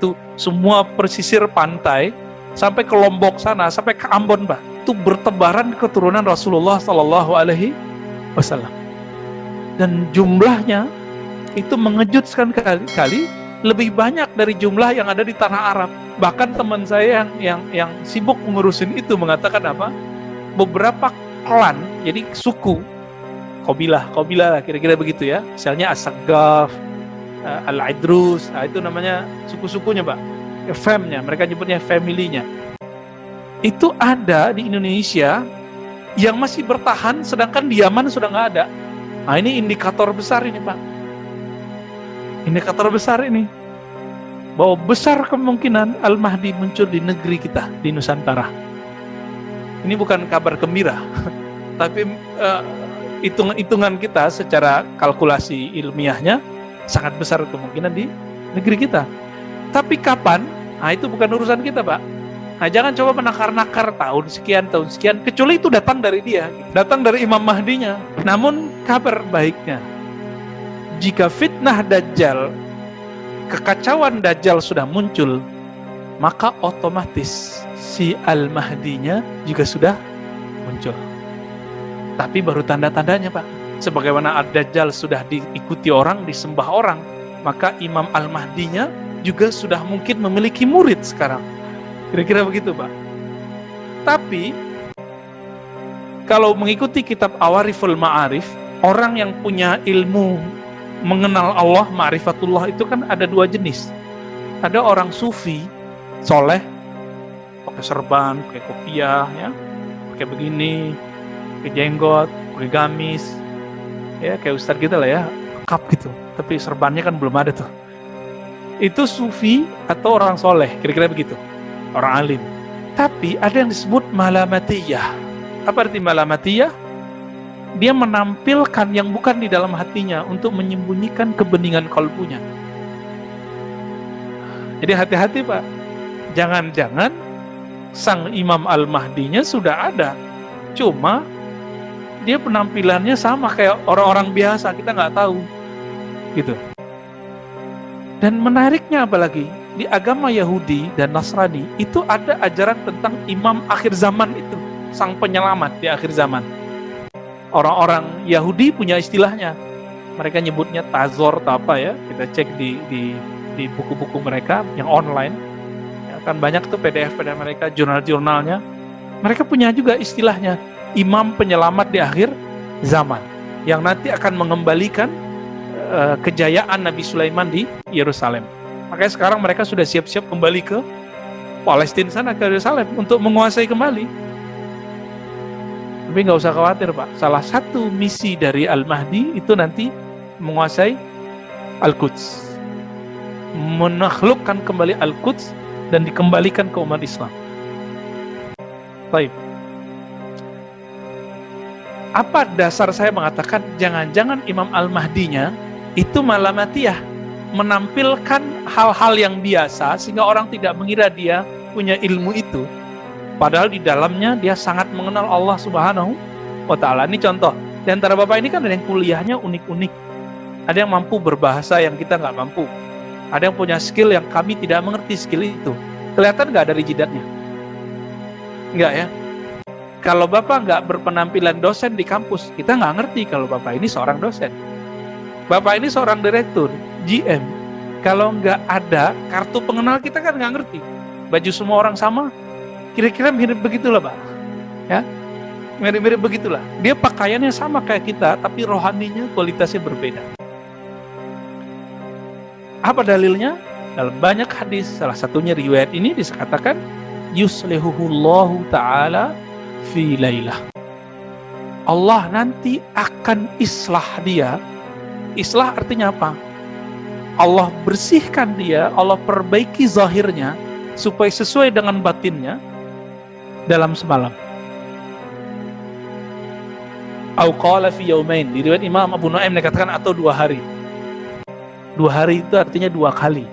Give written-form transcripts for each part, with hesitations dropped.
itu semua pesisir pantai sampai ke Lombok sana, sampai ke Ambon, Pak. Itu bertebaran keturunan Rasulullah Sallallahu Alaihi Wasallam. Dan jumlahnya itu mengejutkan kali lebih banyak dari jumlah yang ada di tanah Arab. Bahkan teman saya yang sibuk mengurusin itu mengatakan apa? Beberapa klan, jadi suku, kabilah lah kira-kira begitu ya. Misalnya As-Saggaf, Al-Idrus, itu namanya suku-sukunya, Pak. Famnya, mereka nyebutnya family-nya. Itu ada di Indonesia yang masih bertahan, sedangkan di Yaman sudah nggak ada. Nah, ini indikator besar ini, Pak. Indikator besar ini bahwa besar kemungkinan Al-Mahdi muncul di negeri kita, di Nusantara. Ini bukan kabar gembira, tapi hitungan kita secara kalkulasi ilmiahnya sangat besar kemungkinan di negeri kita. Tapi kapan? Nah, itu bukan urusan kita, Pak. Nah, jangan coba menakar-nakar tahun sekian, kecuali itu datang dari dia, datang dari Imam Mahdinya. Namun kabar baiknya, jika fitnah Dajjal, kekacauan Dajjal sudah muncul, maka otomatis si Al-Mahdinya juga sudah muncul. Tapi baru tanda-tandanya, Pak. Sebagaimana Ad-Dajjal sudah diikuti orang, disembah orang, maka Imam Al-Mahdinya juga sudah mungkin memiliki murid sekarang. Kira-kira begitu, Pak. Tapi kalau mengikuti kitab Awariful Ma'arif, orang yang punya ilmu mengenal Allah, ma'rifatullah, itu kan ada dua jenis. Ada orang sufi, soleh, pakai serban, pakai kopiah, ya, pakai begini, pakai jenggot, pakai gamis, ya kayak ustadz kita lah ya, lengkap gitu. Tapi serbannya kan belum ada tuh. Itu sufi atau orang soleh, kira-kira begitu, orang alim. Tapi ada yang disebut malamatiyah. Apa arti malamatiyah? Dia menampilkan yang bukan di dalam hatinya untuk menyembunyikan kebeningan kalbunya. Jadi hati-hati, Pak. Jangan-jangan sang Imam Al-Mahdinya sudah ada, cuma dia penampilannya sama kayak orang-orang biasa, kita nggak tahu gitu. Dan menariknya apalagi di agama Yahudi dan Nasrani itu ada ajaran tentang imam akhir zaman itu, sang penyelamat di akhir zaman. Orang-orang Yahudi punya istilahnya, mereka nyebutnya Tazor atau apa ya, kita cek di buku-buku mereka yang online ya, kan banyak tuh PDF mereka, jurnal-jurnalnya. Mereka punya juga istilahnya imam penyelamat di akhir zaman yang nanti akan mengembalikan kejayaan Nabi Sulaiman di Yerusalem. Makanya sekarang mereka sudah siap-siap kembali ke Palestina sana, ke Yerusalem untuk menguasai kembali. Tapi nggak usah khawatir, Pak. Salah satu misi dari Al-Mahdi itu nanti menguasai Al-Quds, menaklukkan kembali Al-Quds dan dikembalikan ke umat Islam. Baik. Apa dasar saya mengatakan jangan-jangan Imam Al-Mahdinya itu malamatiyah, menampilkan hal-hal yang biasa sehingga orang tidak mengira dia punya ilmu itu, padahal di dalamnya dia sangat mengenal Allah Subhanahu wa Ta'ala. Ini contoh, di antara Bapak ini kan ada yang kuliahnya unik-unik, ada yang mampu berbahasa yang kita nggak mampu, ada yang punya skill yang kami tidak mengerti skill itu. Kelihatan nggak dari jidatnya? Nggak ya? Kalau Bapak nggak berpenampilan dosen di kampus, kita nggak ngerti kalau Bapak ini seorang dosen. Bapak ini seorang direktur, GM. Kalau nggak ada kartu pengenal, kita kan nggak ngerti. Baju semua orang sama, kira-kira mirip begitulah, Pak. Ya, mirip-mirip begitulah. Dia pakaiannya sama kayak kita, tapi rohaninya kualitasnya berbeda. Apa dalilnya? Dalam banyak hadis, salah satunya riwayat ini dikatakan, yuslihuhullahu ta'ala fi lailah. Allah nanti akan islah dia. Islah artinya apa? Allah bersihkan dia, Allah perbaiki zahirnya supaya sesuai dengan batinnya dalam semalam. Au qala fi yaumain. Di riwayat Imam Abu Nuaim dikatakan atau 2 hari. 2 hari itu artinya 2 kali.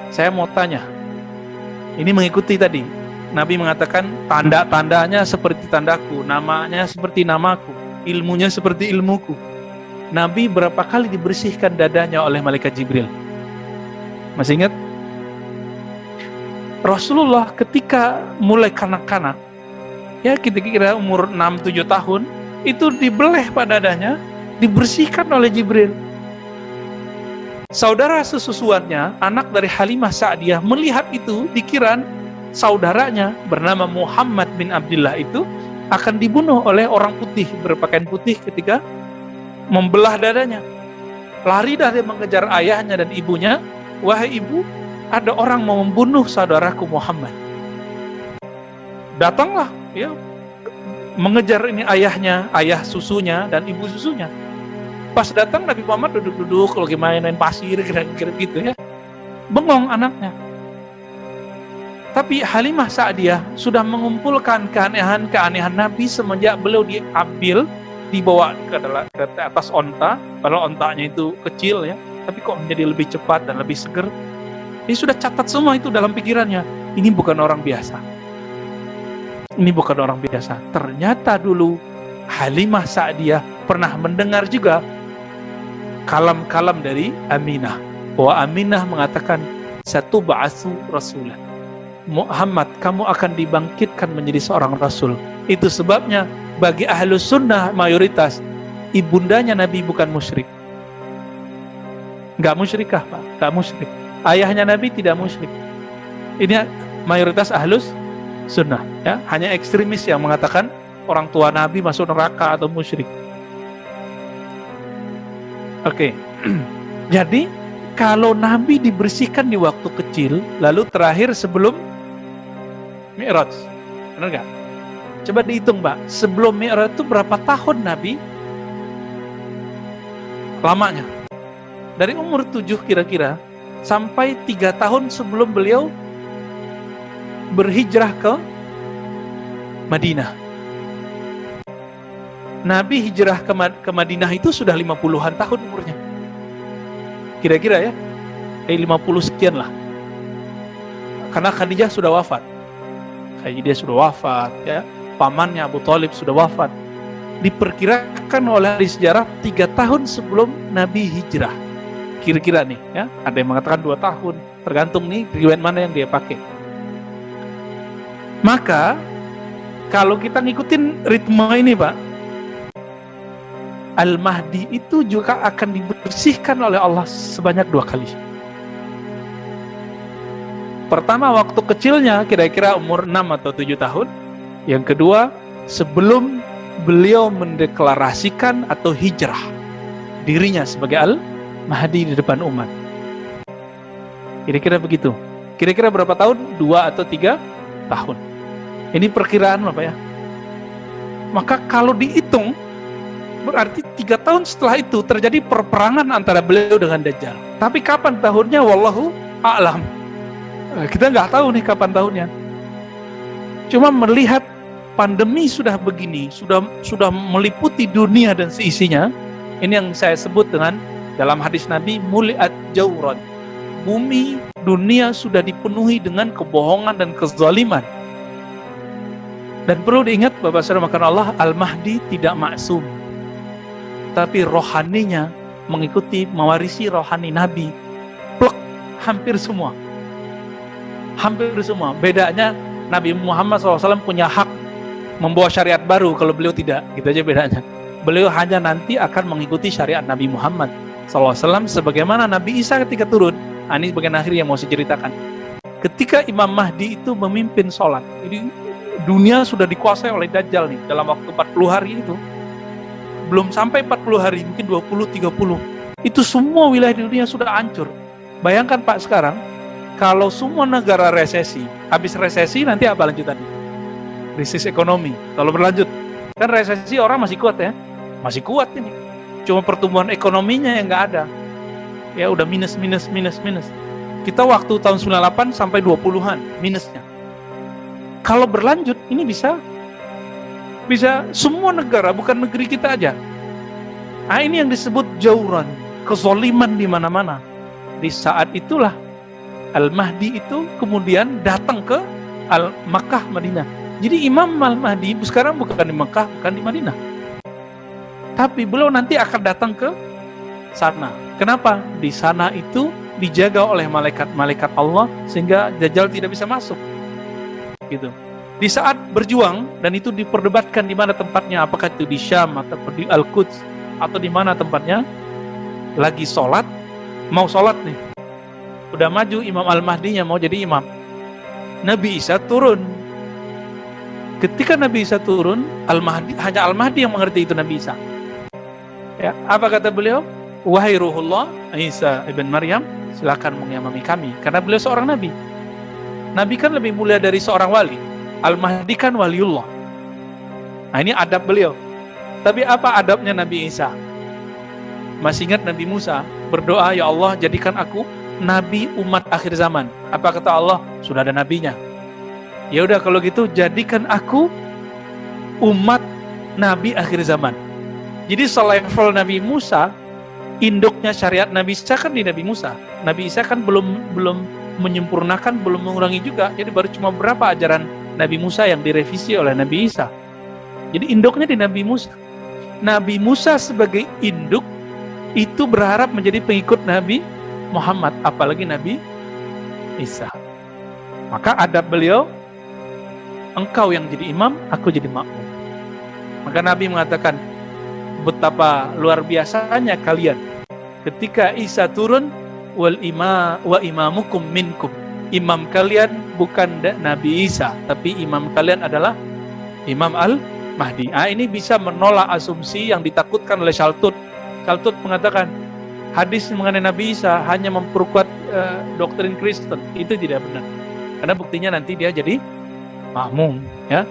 Saya mau tanya, ini mengikuti tadi Nabi mengatakan tanda-tandanya seperti tandaku, namanya seperti namaku, ilmunya seperti ilmuku. Nabi berapa kali dibersihkan dadanya oleh malaikat Jibril? Masih ingat? Rasulullah ketika mulai kanak-kanak, ya kira-kira umur 6-7 tahun, itu dibeleh pada dadanya, dibersihkan oleh Jibril. Saudara sesusuannya, anak dari Halimah Sa'diyah, melihat itu, dikira saudaranya bernama Muhammad bin Abdullah itu akan dibunuh oleh orang putih, berpakaian putih ketika membelah dadanya. Lari dari mengejar ayahnya dan ibunya, "Wahai ibu, ada orang mau membunuh saudaraku Muhammad." Datanglah, ya, mengejar ini ayahnya, ayah susunya dan ibu susunya. Pas datang Nabi Muhammad duduk-duduk lagi main pasir kira-kira gitu ya. Bengong anaknya. Tapi Halimah Sa'diyah sudah mengumpulkan keanehan-keanehan Nabi semenjak beliau diambil, dibawa ke atas onta, padahal ontanya itu kecil ya, tapi kok menjadi lebih cepat dan lebih seger. Dia sudah catat semua itu dalam pikirannya. Ini bukan orang biasa. Ini bukan orang biasa. Ternyata dulu Halimah Sa'diyah pernah mendengar juga kalam-kalam dari Aminah, bahwa Aminah mengatakan, "Satu ba'asu rasulah." Muhammad, kamu akan dibangkitkan menjadi seorang rasul. Itu sebabnya bagi ahlus sunnah mayoritas, ibundanya Nabi bukan musyrik. Nggak musyrikah, Pak? Nggak musyrik. Ayahnya Nabi tidak musyrik. Ini mayoritas ahlus sunnah. Ya? Hanya ekstremis yang mengatakan orang tua Nabi masuk neraka atau musyrik. Oke. Jadi kalau Nabi dibersihkan di waktu kecil, lalu terakhir sebelum Mi'raj, benar nggak? Coba dihitung, Pak. Sebelum Mi'raj itu berapa tahun Nabi lamanya? Dari umur 7 kira-kira sampai 3 tahun sebelum beliau berhijrah ke Madinah. Nabi hijrah ke Madinah itu sudah 50-an tahun umurnya. Kira-kira ya, 50 sekian lah. Karena Khadijah sudah wafat. Khadijah sudah wafat, ya. Pamannya Abu Thalib sudah wafat. Diperkirakan oleh ahli sejarah 3 tahun sebelum Nabi hijrah. Kira-kira nih, ya. Ada yang mengatakan 2 tahun, tergantung nih riwayat mana yang dia pakai. Maka kalau kita ngikutin ritme ini, Pak, Al-Mahdi itu juga akan dibersihkan oleh Allah sebanyak 2 kali. Pertama waktu kecilnya, kira-kira umur 6 atau 7 tahun. Yang kedua, sebelum beliau mendeklarasikan atau hijrah dirinya sebagai Al-Mahdi di depan umat. Kira-kira begitu. Kira-kira berapa tahun? 2 atau 3 tahun. Ini perkiraan Bapak ya. Maka kalau dihitung, berarti 3 tahun setelah itu terjadi perperangan antara beliau dengan Dajjal. Tapi kapan tahunnya? Wallahu a'lam. Kita nggak tahu nih kapan tahunnya. Cuma melihat pandemi sudah begini, sudah meliputi dunia dan seisinya. Ini yang saya sebut dengan dalam hadis Nabi, muliat jauran. Bumi, dunia sudah dipenuhi dengan kebohongan dan kezaliman. Dan perlu diingat Bapak Saudara makan Allah, Al-Mahdi tidak maksum. Tapi rohaninya mengikuti, mewarisi rohani Nabi. Plek, hampir semua. Hampir semua. Bedanya Nabi Muhammad SAW punya hak membawa syariat baru, kalau beliau tidak. Gitu aja bedanya. Beliau hanya nanti akan mengikuti syariat Nabi Muhammad SAW sebagaimana Nabi Isa ketika turun. Ini bagian akhir yang mau saya ceritakan. Ketika Imam Mahdi itu memimpin sholat, jadi dunia sudah dikuasai oleh Dajjal nih dalam waktu 40 hari itu. Belum sampai 40 hari, mungkin 20-30. Itu semua wilayah di dunia sudah hancur. Bayangkan Pak sekarang, kalau semua negara resesi, habis resesi nanti apa lanjutannya? Krisis ekonomi. Kalau berlanjut, kan resesi orang masih kuat ya, masih kuat ini. Cuma pertumbuhan ekonominya yang nggak ada. Ya udah minus. Kita waktu tahun 98 sampai 20-an minusnya. Kalau berlanjut, ini bisa semua negara, bukan negeri kita aja. Nah, ini yang disebut jauran, kezaliman di mana-mana. Di saat itulah Al-Mahdi itu kemudian datang ke Makkah, Madinah. Jadi Imam Al-Mahdi sekarang bukan di Makkah, bukan di Madinah. Tapi beliau nanti akan datang ke sana. Kenapa? Di sana itu dijaga oleh malaikat-malaikat Allah sehingga Dajjal tidak bisa masuk. Gitu. Di saat berjuang, dan itu diperdebatkan di mana tempatnya, apakah itu di Syam atau di Al-Quds atau di mana tempatnya, lagi sholat, mau sholat nih, udah maju Imam Al-Mahdinya mau jadi imam, Nabi Isa turun. Ketika Nabi Isa turun, hanya Al-Mahdi yang mengerti itu Nabi Isa. Ya, apa kata beliau? Wahai Ruhullah, Isa ibn Maryam, silakan mengimami kami. Karena beliau seorang Nabi. Nabi kan lebih mulia dari seorang wali. Al-Mahdi kan waliullah. Nah, ini adab beliau. Tapi apa adabnya Nabi Isa? Masih ingat Nabi Musa berdoa, ya Allah jadikan aku Nabi umat akhir zaman. Apa kata Allah? Sudah ada nabinya. Ya udah kalau gitu jadikan aku umat Nabi akhir zaman. Jadi selevel Nabi Musa, induknya syariat Nabi Isa kan di Nabi Musa. Nabi Isa kan belum menyempurnakan, belum mengurangi juga. Jadi baru cuma berapa ajaran Nabi Musa yang direvisi oleh Nabi Isa. Jadi induknya di Nabi Musa. Nabi Musa sebagai induk itu berharap menjadi pengikut Nabi Muhammad, apalagi Nabi Isa. Maka adab beliau, engkau yang jadi imam, aku jadi makmum. Maka Nabi mengatakan, betapa luar biasanya kalian ketika Isa turun, wa imamukum minkum. Imam kalian bukan Nabi Isa, tapi imam kalian adalah Imam Al-Mahdi. Ini bisa menolak asumsi yang ditakutkan oleh Shaltut. Shaltut mengatakan hadis mengenai Nabi Isa hanya memperkuat doktrin Kristen. Itu tidak benar. Karena buktinya nanti dia jadi makmum, ya.